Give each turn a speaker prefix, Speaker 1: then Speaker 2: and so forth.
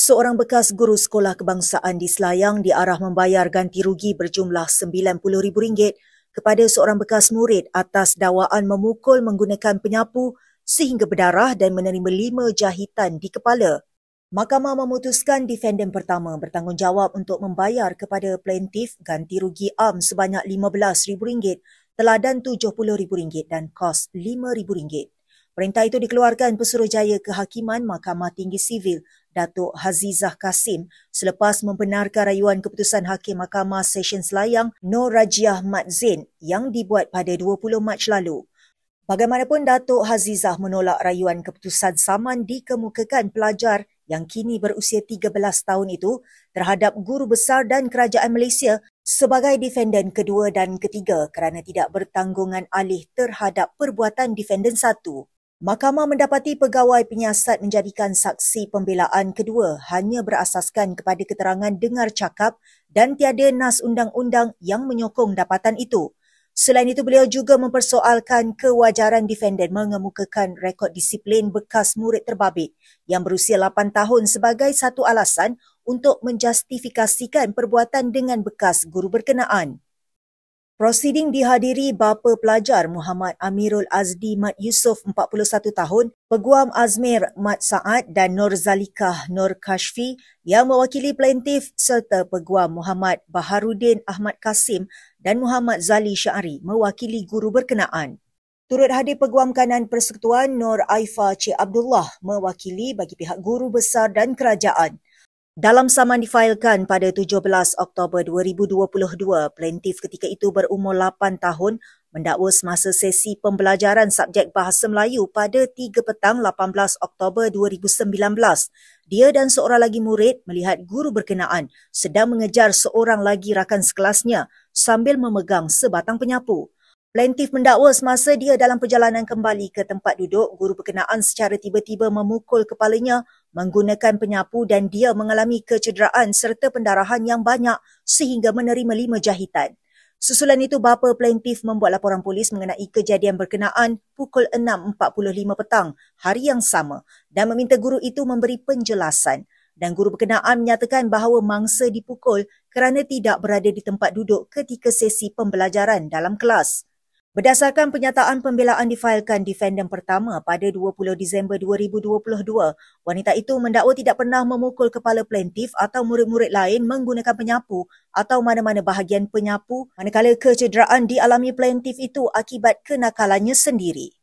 Speaker 1: Seorang bekas guru sekolah kebangsaan di Selayang diarah membayar ganti rugi berjumlah RM90,000 kepada seorang bekas murid atas dakwaan memukul menggunakan penyapu sehingga berdarah dan menerima 5 jahitan di kepala. Mahkamah memutuskan defendant pertama bertanggungjawab untuk membayar kepada plaintiff ganti rugi am sebanyak RM15,000, teladan RM70,000 dan kos RM5,000. Perintah itu dikeluarkan Pesuruhjaya Kehakiman Mahkamah Tinggi Sivil Datuk Hazizah Kasim selepas membenarkan rayuan keputusan Hakim Mahkamah Session Selayang Nur Rajiah Mat Zain yang dibuat pada 20 Mac lalu. Bagaimanapun, Datuk Hazizah menolak rayuan keputusan saman dikemukakan pelajar yang kini berusia 13 tahun itu terhadap Guru Besar dan Kerajaan Malaysia sebagai defendant kedua dan ketiga kerana tidak bertanggungan alih terhadap perbuatan defendant satu. Mahkamah mendapati pegawai penyiasat menjadikan saksi pembelaan kedua hanya berasaskan kepada keterangan dengar cakap dan tiada nas undang-undang yang menyokong dapatan itu. Selain itu, beliau juga mempersoalkan kewajaran defendant mengemukakan rekod disiplin bekas murid terbabit yang berusia 8 tahun sebagai satu alasan untuk menjustifikasikan perbuatan dengan bekas guru berkenaan. Prosiding dihadiri bapa pelajar Muhammad Amirul Azdi Mat Yusof 41 tahun, Peguam Azmir Mat Saad dan Nur Zalikah Nur Kashfi yang mewakili plaintiff serta Peguam Muhammad Baharudin Ahmad Kasim dan Muhammad Zali Syari mewakili guru berkenaan. Turut hadir Peguam Kanan Persekutuan Nur Aifa Cik Abdullah mewakili bagi pihak guru besar dan kerajaan. Dalam saman difailkan pada 17 Oktober 2022, plaintiff ketika itu berumur 8 tahun mendakwa semasa sesi pembelajaran subjek Bahasa Melayu pada 3 petang 18 Oktober 2019. Dia dan seorang lagi murid melihat guru berkenaan sedang mengejar seorang lagi rakan sekelasnya sambil memegang sebatang penyapu. Plaintiff mendakwa semasa dia dalam perjalanan kembali ke tempat duduk, guru berkenaan secara tiba-tiba memukul kepalanya menggunakan penyapu dan dia mengalami kecederaan serta pendarahan yang banyak sehingga menerima 5 jahitan. Susulan itu, bapa plaintiff membuat laporan polis mengenai kejadian berkenaan pukul 6.45 petang hari yang sama dan meminta guru itu memberi penjelasan. Dan guru berkenaan menyatakan bahawa mangsa dipukul kerana tidak berada di tempat duduk ketika sesi pembelajaran dalam kelas. Berdasarkan penyataan pembelaan difailkan defendant pertama pada 20 Disember 2022, wanita itu mendakwa tidak pernah memukul kepala plaintiff atau murid-murid lain menggunakan penyapu atau mana-mana bahagian penyapu manakala kecederaan dialami plaintiff itu akibat kenakalannya sendiri.